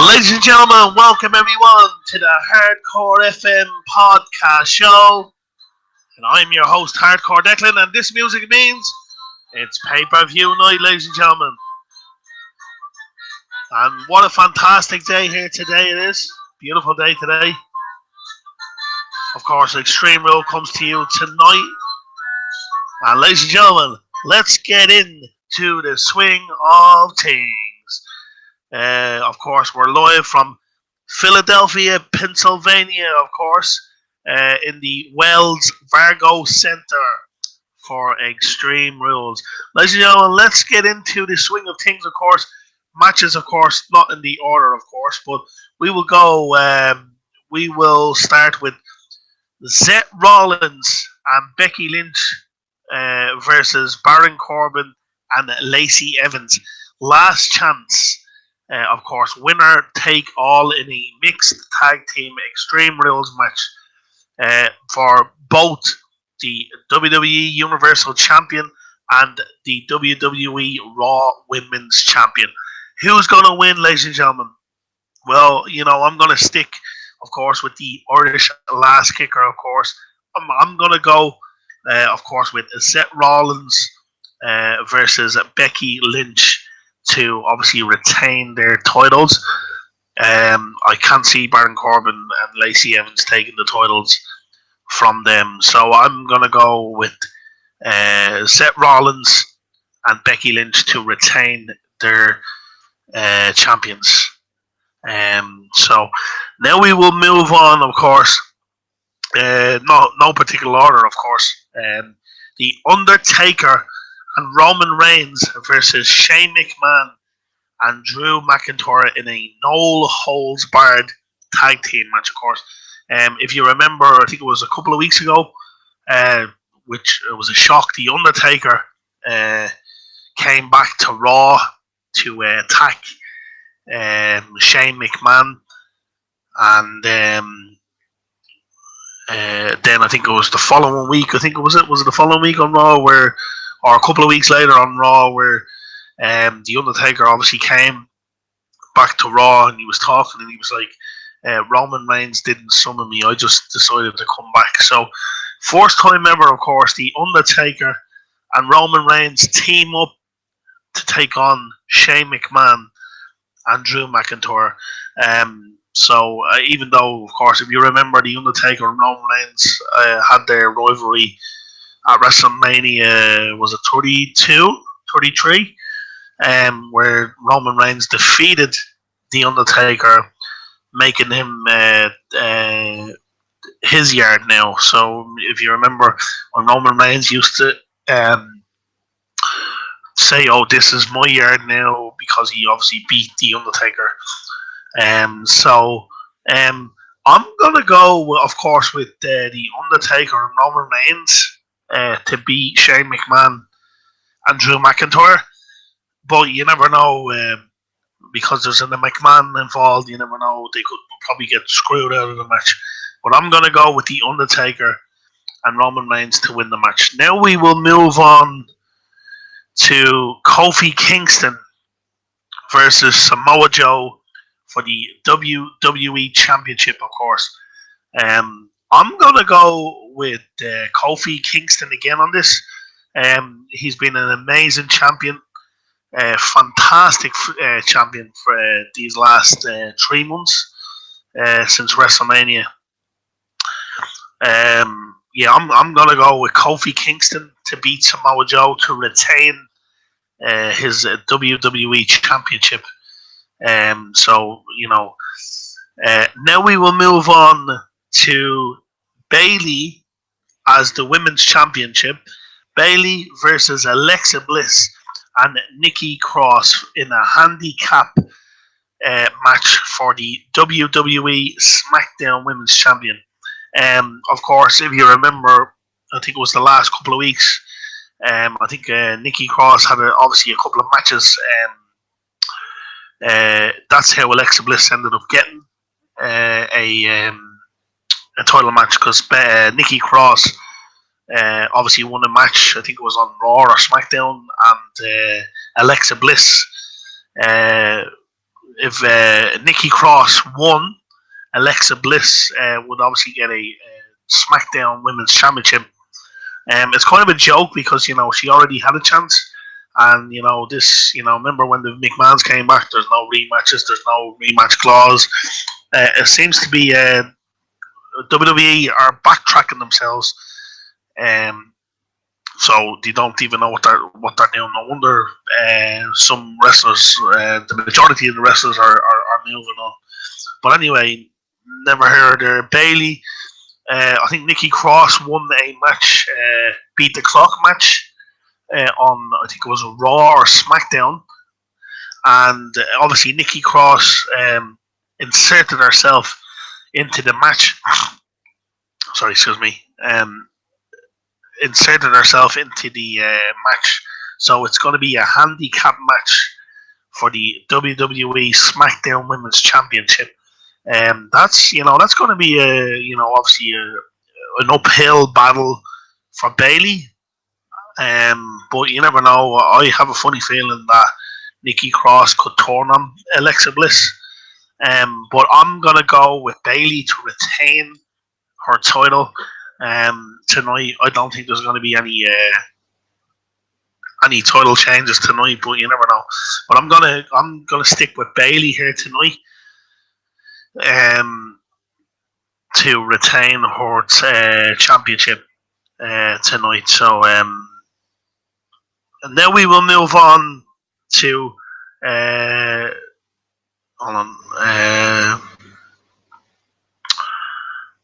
Ladies and gentlemen, welcome everyone to the Hardcore FM podcast show. And I'm your host, Hardcore Declan, and this music means it's pay-per-view night, ladies and gentlemen. And what a fantastic day here today it is. Beautiful day today. Of course, Extreme Rule comes to you tonight. And ladies and gentlemen, let's get into the swing of things. Of course, we're live from Philadelphia, Pennsylvania, of course, in the Wells Fargo Center for Extreme Rules. Ladies and gentlemen, let's get into the swing of things, of course. Matches, of course, not in the order, of course, but we will go, we will start with Seth Rollins and Becky Lynch versus Baron Corbin and Lacey Evans. Last chance. Of course, winner take all in a mixed tag team Extreme Rules match for both the WWE Universal Champion and the WWE Raw Women's Champion. Who's going to win, ladies and gentlemen? Well, I'm going to stick, of course, with the Irish last kicker, of course. I'm going to go, of course, with Seth Rollins versus Becky Lynch to obviously retain their titles. I can't see Baron Corbin and Lacey Evans taking the titles from them. So I'm going to go with Seth Rollins and Becky Lynch to retain their champions. So now we will move on, of course. No particular order, of course. The Undertaker and Roman Reigns versus Shane McMahon and Drew McIntyre in a no-holds-barred tag team match, of course. If you remember, I think it was a couple of weeks ago, which was a shock. The Undertaker came back to Raw to attack Shane McMahon, and then I think it was the following week. I think was it the following week on Raw or a couple of weeks later on Raw, where the Undertaker obviously came back to Raw and he was talking and he was like, Roman Reigns didn't summon me, I just decided to come back. So, first time ever, of course, the Undertaker and Roman Reigns team up to take on Shane McMahon and Drew McIntyre. So, even though, of course, if you remember, the Undertaker and Roman Reigns had their rivalry at WrestleMania, was it 32, 33, where Roman Reigns defeated The Undertaker, making him his yard now. So if you remember, when Roman Reigns used to say, "Oh, this is my yard now," because he obviously beat The Undertaker. I'm gonna go, of course, with The Undertaker and Roman Reigns to beat Shane McMahon and Drew McIntyre. But you never know, because there's a McMahon involved, you never know, they could probably get screwed out of the match. But I'm going to go with The Undertaker and Roman Reigns to win the match. Now we will move on to Kofi Kingston versus Samoa Joe for the WWE Championship, of course. I'm going to go with Kofi Kingston again on this. He's been an amazing champion, fantastic champion for these last 3 months since WrestleMania. I'm going to go with Kofi Kingston to beat Samoa Joe to retain his WWE Championship. Now we will move on to Bayley as the Women's Championship. Bayley versus Alexa Bliss and Nikki Cross in a handicap match for the WWE SmackDown Women's Champion. Of course, if you remember, I think it was the last couple of weeks. I think Nikki Cross had obviously a couple of matches. That's how Alexa Bliss ended up getting a title match because Nikki Cross obviously won a match. I think it was on Raw or SmackDown, and Alexa Bliss. If Nikki Cross won, Alexa Bliss would obviously get a SmackDown Women's Championship. It's kind of a joke because she already had a chance, and remember when the McMahons came back? There's no rematches, there's no rematch clause. It seems to be WWE are backtracking themselves, so they don't even know what they're doing. No wonder some wrestlers, the majority of the wrestlers are moving on. But anyway, never heard of Bayley. I think Nikki Cross won a match, beat the clock match on, I think it was Raw or SmackDown, and obviously Nikki Cross inserted herself into the match. Sorry, excuse me. Inserted herself into the match, so it's going to be a handicap match for the WWE SmackDown Women's Championship. That's going to be obviously an uphill battle for Bayley. But you never know. I have a funny feeling that Nikki Cross could turn on Alexa Bliss. But I'm gonna go with Bayley to retain her title tonight. I don't think there's going to be any title changes tonight, but you never know. But I'm gonna stick with Bayley here tonight. To retain her championship tonight. So and then we will move on to hold on.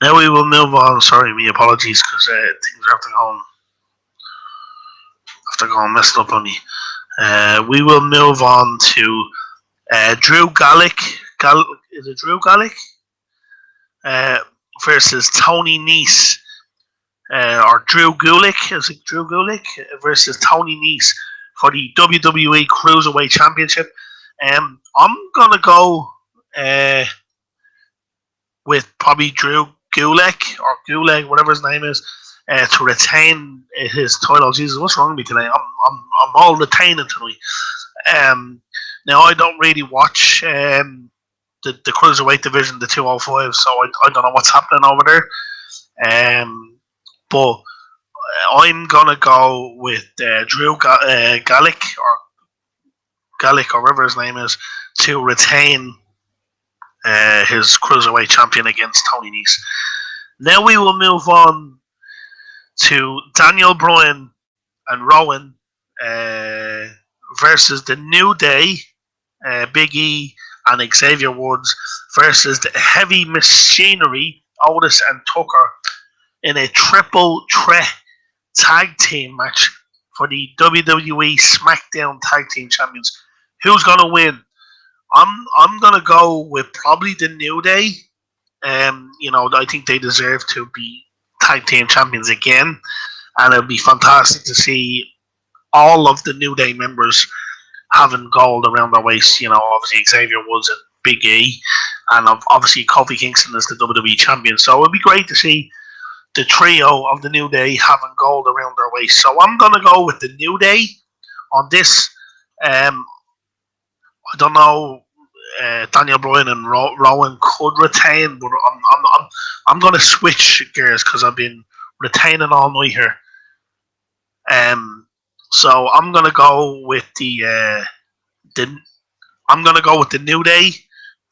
Now we will move on. Sorry, my apologies because things have to go messed up on me. We will move on to Drew Gulak. Is it Drew Gulak? Versus Tony Nese. Or Drew Gulak. Is it Drew Gulak? Versus Tony Nese for the WWE Cruiserweight Championship. I'm going to go with probably Drew Gulak, or Gulag, whatever his name is, to retain his title. Jesus, what's wrong with me today? I'm all retaining tonight. Now I don't really watch the cruiserweight division, the 205, so I don't know what's happening over there. But I'm gonna go with Drew Gulak or whatever his name is to retain his cruiserweight champion against Tony Nese. Now we will move on to Daniel Bryan and Rowan versus the New Day, Big E and Xavier Woods versus the Heavy Machinery, Otis and Tucker, in a triple threat tag team match for the WWE SmackDown Tag Team Champions. Who's gonna win? I'm gonna go with probably the New Day. I think they deserve to be tag team champions again, and it'd be fantastic to see all of the New Day members having gold around their waist. Obviously Xavier Woods and Big E, and obviously Kofi Kingston is the WWE champion. So it'd be great to see the trio of the New Day having gold around their waist. So I'm gonna go with the New Day on this. I don't know. Daniel Bryan and Rowan could retain, but I'm going to switch gears because I've been retaining all night here. So I'm going to go with the New Day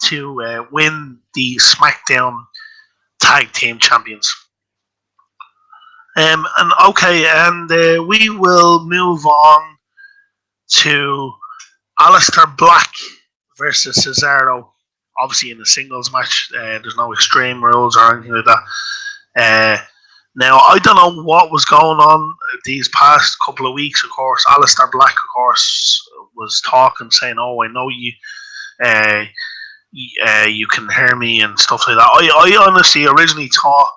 to win the SmackDown Tag Team Champions. And we will move on to Aleister Black versus Cesaro, obviously in a singles match. There's no extreme rules or anything like that. Now, I don't know what was going on these past couple of weeks. Of course, Aleister Black, of course, was talking, saying, "Oh, I know you. You can hear me," and stuff like that. I honestly originally thought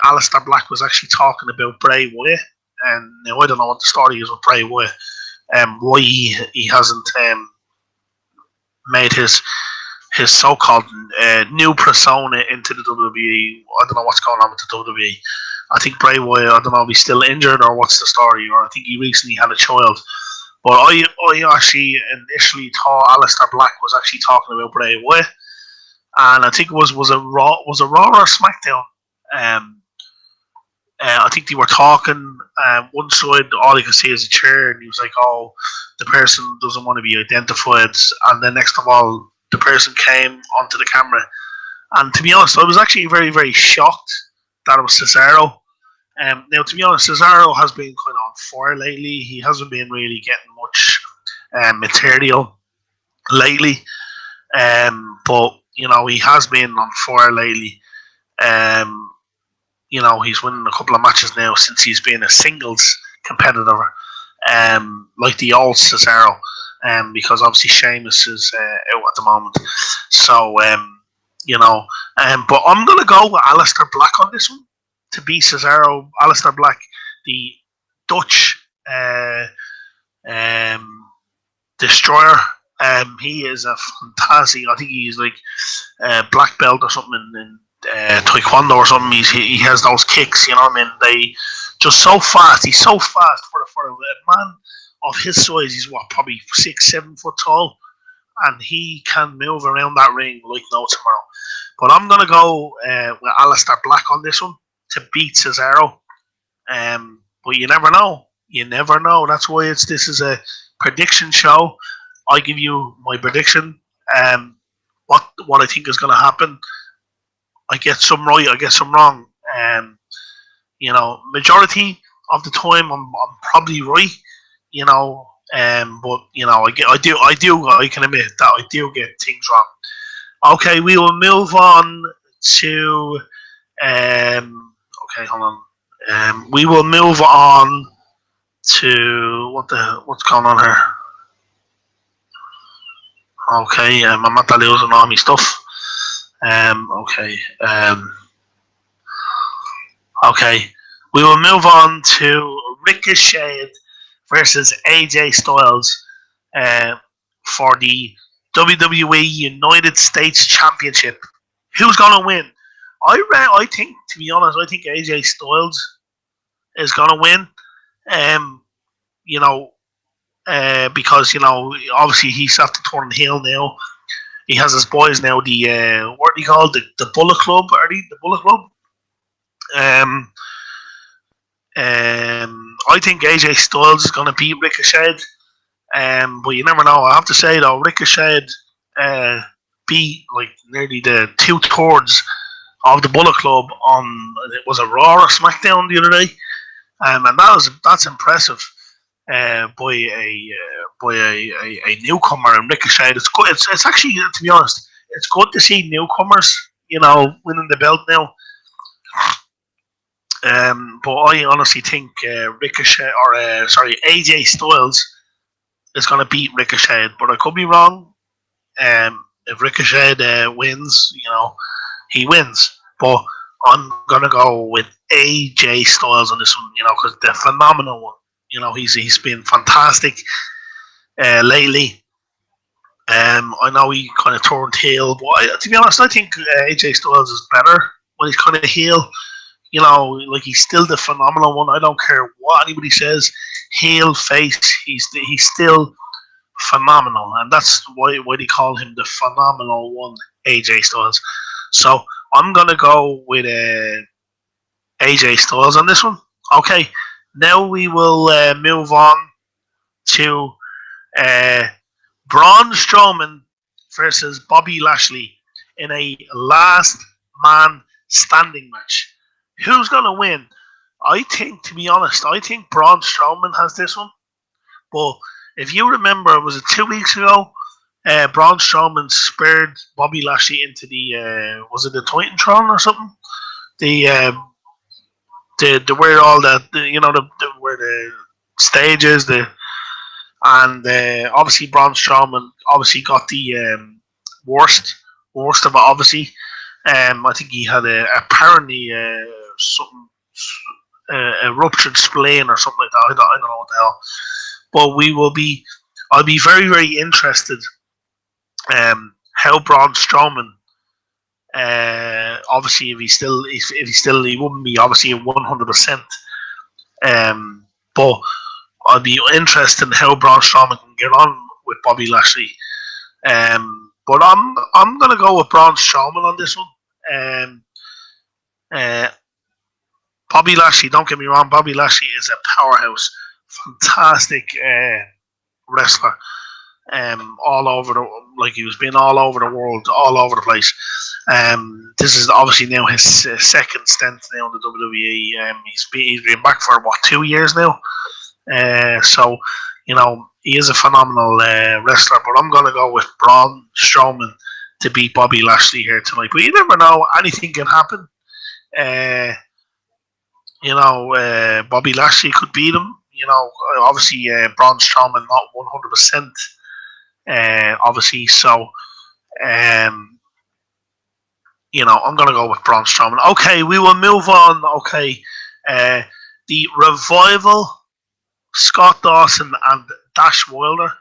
Aleister Black was actually talking about Bray Wyatt, and now I don't know what the story is with Bray Wyatt. Why he hasn't made his his so-called new persona into the WWE. I don't know what's going on with the WWE. I think Bray Wyatt, I don't know if he's still injured or what's the story, or I think he recently had a child. But I actually initially thought Aleister Black was actually talking about Bray Wyatt, and I think it was a Raw or a SmackDown. Um, I think they were talking. One side, all you can see is a chair, and he was like, "Oh, the person doesn't want to be identified." And then next of all, the person came onto the camera, and to be honest, I was actually very, very shocked that it was Cesaro. Now, to be honest, Cesaro has been kind of on fire lately. He hasn't been really getting much material lately, but he has been on fire lately. Um, he's winning a couple of matches now since he's been a singles competitor, like the old Cesaro, because obviously Sheamus is out at the moment. So, but I'm going to go with Aleister Black on this one to beat Cesaro. Aleister Black, the Dutch destroyer. He is a fantastic. I think he's like black belt or something in taekwondo or something. He has those kicks, you know what I mean? They just so fast. He's so fast for a man of his size. He's what, probably 6-7 foot tall, and he can move around that ring like no tomorrow. But I'm gonna go with Aleister Black on this one to beat Cesaro. But you never know. You never know. That's why this is a prediction show. I give you my prediction. What I think is going to happen. I get some right. I get some wrong. Majority of the time I'm probably right. But I can admit that I do get things wrong. Okay, we will move on to. Okay, hold on. We will move on to what's going on here. Okay, I'm not losing all my stuff. Okay. Okay, we will move on to Ricochet versus AJ Styles for the WWE United States Championship. Who's gonna win? I think, to be honest, I think AJ Styles is gonna win. Um, you know, because obviously he's after turning heel now. He has his boys now. The what are they called? The Bullet Club. Are they the Bullet Club? Um, I think AJ Styles is going to beat Ricochet. But you never know. I have to say though, Ricochet beat like nearly the 2/3 of the Bullet Club on, it was a Raw or SmackDown the other day, and that's impressive. By a newcomer in Ricochet. It's good. It's actually, to be honest, it's good to see newcomers, winning the belt now. But I honestly think Ricochet, or sorry, AJ Styles is going to beat Ricochet, but I could be wrong. If Ricochet wins, he wins. But I'm going to go with AJ Styles on this one, because the phenomenal one. He's been fantastic lately. I know he kind of turned heel, but to be honest, I think AJ Styles is better when he's kind of heel. Like he's still the phenomenal one. I don't care what anybody says, heel, face, he's still phenomenal, and that's why they call him the phenomenal one, AJ Styles. So I'm gonna go with AJ Styles on this one. Okay, now we will move on to Braun Strowman versus Bobby Lashley in a last man standing match. Who's going to win? I think, to be honest, Braun Strowman has this one. But if you remember, was it 2 weeks ago? Braun Strowman spared Bobby Lashley into the was it the Titantron or something? The where all that where the stages and obviously Braun Strowman obviously got the worst of it. Obviously, I think he had apparently something a ruptured spleen or something like that. I don't know what the hell. But I'll be very, very interested how how Braun Strowman. Obviously, if he's still, he wouldn't be obviously 100%. But I'd be interested in how Braun Strowman can get on with Bobby Lashley. But I'm gonna go with Braun Strowman on this one. Uh, Bobby Lashley, don't get me wrong, Bobby Lashley is a powerhouse, fantastic wrestler. All over he was been all over the world, all over the place. This is obviously now his second stint now in the WWE. He's been back for 2 years now. So he is a phenomenal wrestler. But I'm gonna go with Braun Strowman to beat Bobby Lashley here tonight. But you never know; anything can happen. Bobby Lashley could beat him. Obviously Braun Strowman not 100%. Obviously, so I'm gonna go with Braun Strowman. Okay, we will move on. Okay, the Revival, Scott Dawson and Dash Wilder,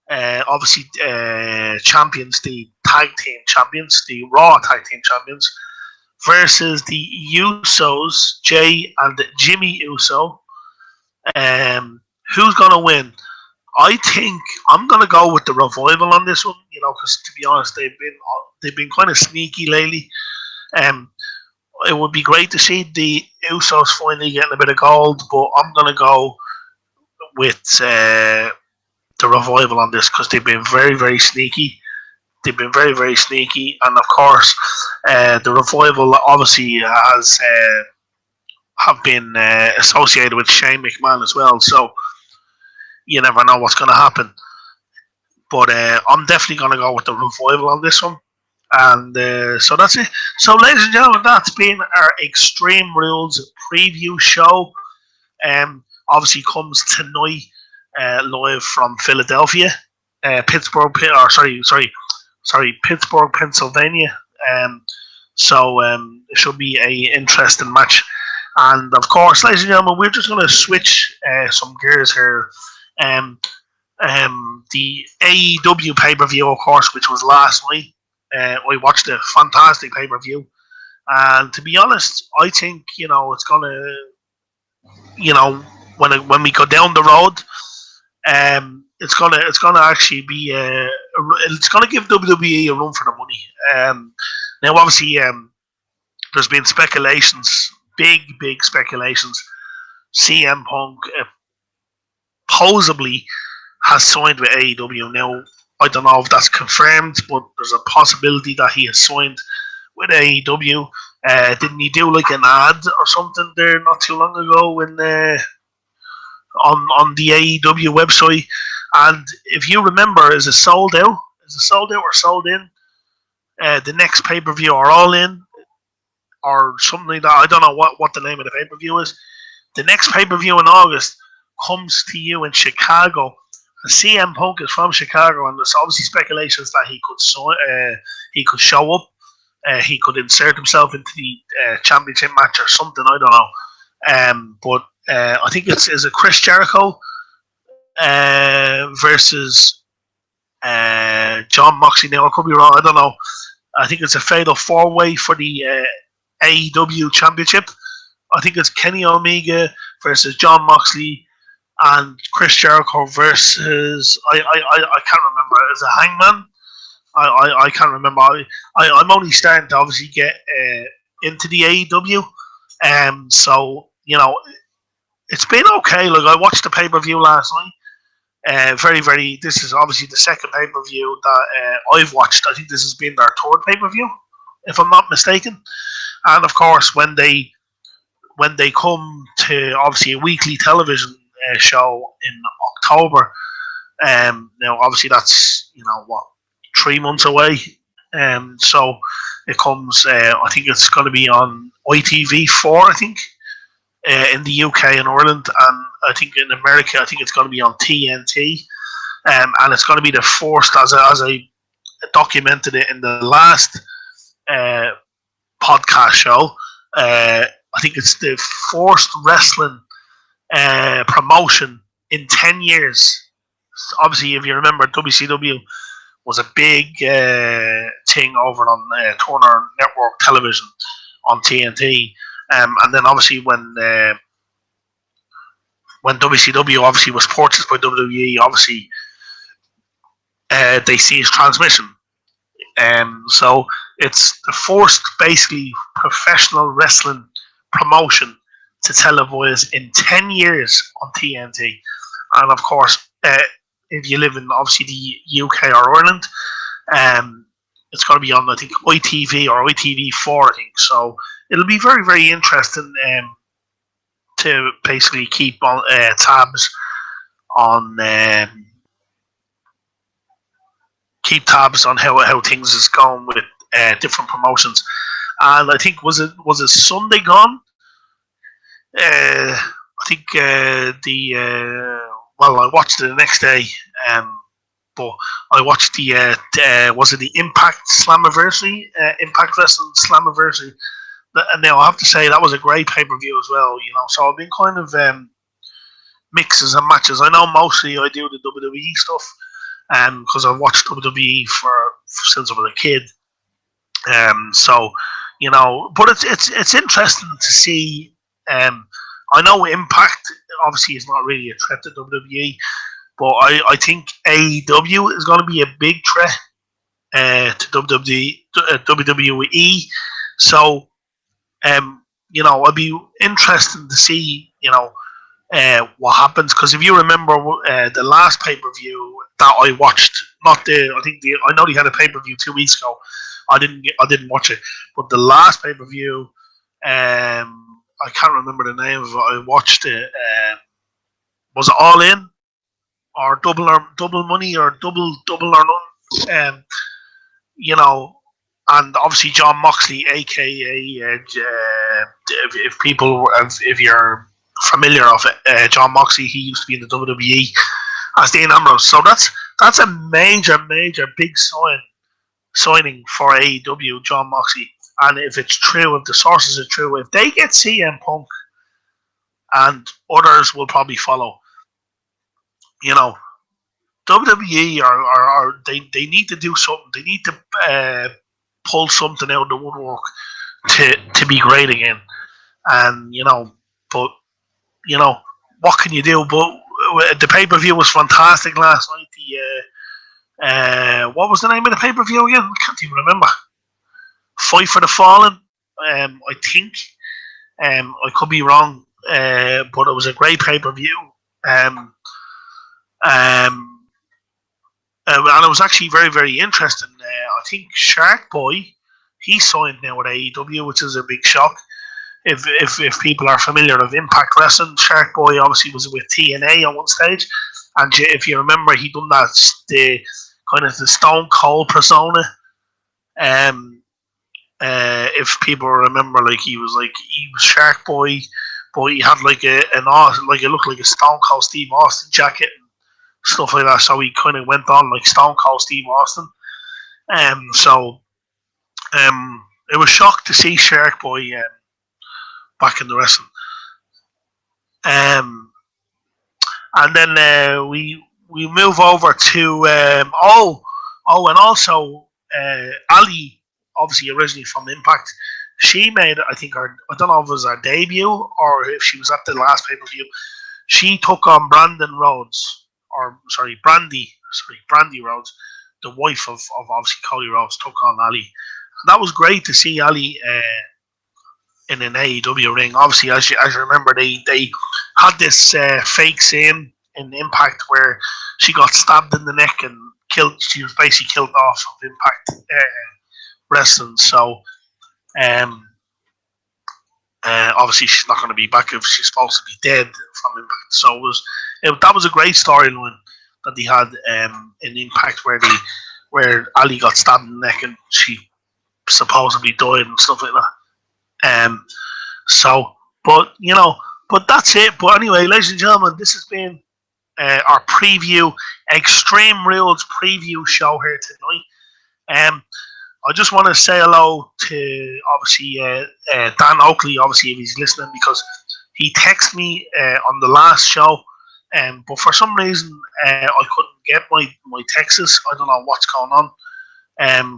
obviously champions, the tag team champions, the Raw tag team champions, versus the Usos, Jay and Jimmy Uso. Who's gonna win? I think I'm gonna go with the Revival on this one. Because to be honest, they've been kind of sneaky lately. It would be great to see the Usos finally getting a bit of gold, but I'm gonna go with the Revival on this because they've been very, very sneaky. They've been very, very sneaky, and of course, the Revival obviously have been associated with Shane McMahon as well. So you never know what's going to happen. But I'm definitely going to go with the Revival on this one. And so that's it. So, ladies and gentlemen, that's been our Extreme Rules preview show. Obviously comes tonight live from Philadelphia, Pittsburgh, Pittsburgh, Pennsylvania. So it should be a interesting match. And of course, ladies and gentlemen, we're just going to switch some gears here. The AEW pay-per-view, of course, which was last night. I watched a fantastic pay-per-view, and to be honest, I think it's gonna, when we go down the road, it's gonna actually be it's gonna give WWE a run for the money. Now, obviously, there's been speculations, big speculations. CM Punk possibly has signed with AEW. Now, I don't know if that's confirmed, but there's a possibility that he has signed with AEW. Didn't he do like an ad or something there not too long ago on the AEW website? And if you remember, is it sold out? Is it sold out or sold in? The next pay-per-view or All In or something like that. I don't know what the name of the pay-per-view is. The next pay-per-view in August comes to you in Chicago. And CM Punk is from Chicago, and there's obviously speculations that he could show up. He could insert himself into the championship match or something. I don't know. But I think is it Chris Jericho versus John Moxley. Now I could be wrong. I don't know. I think it's a fatal 4-way for the AEW championship. I think it's Kenny Omega versus John Moxley and Chris Jericho versus I can't remember. Is it Hangman? I can't remember. I'm only starting to obviously get into the AEW, so it's been okay. Like, I watched the pay-per-view last night. Very. This is obviously the second pay-per-view that I've watched. I think this has been their third pay-per-view, if I'm not mistaken. And of course, when they come to obviously a weekly television show in October, now obviously that's 3 months away. So it comes. I think it's going to be on ITV4. I think in the UK and Ireland, and I think in America, I think it's going to be on TNT. And it's going to be the first, as I documented it in the last podcast show. I think it's the first wrestling promotion in 10 years. Obviously, if you remember, WCW was a big thing over on Turner Network Television on TNT. And then obviously when WCW obviously was purchased by WWE, obviously they ceased transmission. So it's the first basically professional wrestling promotion to televise in 10 years on TNT. And of course, if you live in obviously the UK or Ireland, it's going to be on, I think, ITV or ITV4, I think. So it'll be very, very interesting to basically keep on tabs on how things is going with different promotions. And I think was it Sunday gone? I think I watched it the next day, but I watched was it the Impact Slammiversary, Impact Wrestling Slammiversary, and now I have to say that was a great pay per view as well. So I've been kind of mixes and matches. I know mostly I do the WWE stuff, because I've watched WWE since I was a kid. So but it's interesting to see. I know Impact obviously is not really a threat to WWE, but I think AEW is going to be a big threat to WWE. So I'd be interested to see what happens, because if you remember the last pay per view that I watched, I know they had a pay per view 2 weeks ago. I didn't watch it, but the last pay per view, I can't remember the name of it. I watched it. Was it All In or Double Money or Double or None? And obviously John Moxley, aka if you're familiar of it, John Moxley, he used to be in the WWE as Dean Ambrose. So that's a major big signing for AEW, John Moxley. And if it's true, if the sources are true, if they get CM Punk, and others will probably follow, WWE they need to do something. They need to pull something out of the woodwork to be great again. And but what can you do? But the pay per view was fantastic last night. What was the name of the pay per view again? I can't even remember. Fight for the Fallen, I think. I could be wrong, but it was a great pay per view. And it was actually very, very interesting. I think Shark Boy, he signed now with AEW, which is a big shock. If people are familiar with Impact Wrestling, Shark Boy obviously was with TNA on one stage, and if you remember, he done the kind of the Stone Cold persona. If people remember, he was Shark Boy, but he had it looked like a Stone Cold Steve Austin jacket and stuff like that. So he kind of went on like Stone Cold Steve Austin. It was shocked to see Shark Boy back in the wrestling. And then we move over to and also Ali, obviously originally from Impact. She made, I think, I don't know if it was her debut or if she was at the last pay per view. She took on Brandy Rhodes, Rhodes, the wife of obviously Cody Rhodes, took on Ali. And that was great to see Ali in an AEW ring. Obviously, as you remember, they had this fake scene in Impact where she got stabbed in the neck and killed. She was basically killed off of Impact Wrestling. So, obviously, she's not going to be back if she's supposed to be dead from Impact. So that was a great storyline that they had in Impact where Ali got stabbed in the neck and she supposedly died and stuff like that. But that's it. But anyway, ladies and gentlemen, this has been our preview, Extreme Rules preview show here tonight. I just want to say hello to obviously Dan Oakley, obviously if he's listening, because he texted me on the last show, but for some reason I couldn't get my texts. I don't know what's going on.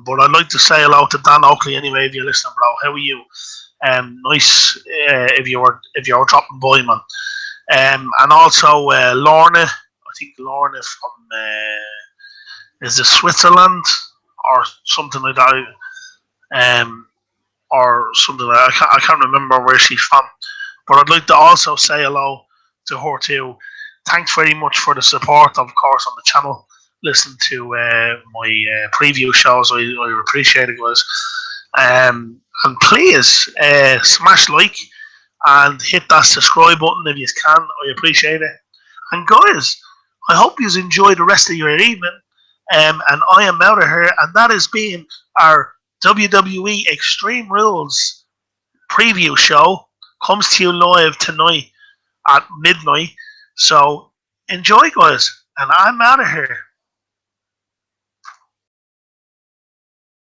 But I'd like to say hello to Dan Oakley anyway. If you're listening, bro, how are you? Nice if you're dropping by, man. And also Lorna. I think Lorna from is it Switzerland or something like that. Or something like that. I can't remember where she's from. But I'd like to also say hello to her too. Thanks very much for the support, of course, on the channel. Listen to my preview shows. I appreciate it, guys. And please smash like and hit that subscribe button if you can. I appreciate it. And guys, I hope you enjoy the rest of your evening. And I am out of here. And that has been our WWE Extreme Rules preview show. Comes to you live tonight at midnight. So enjoy, guys. And I'm out of here.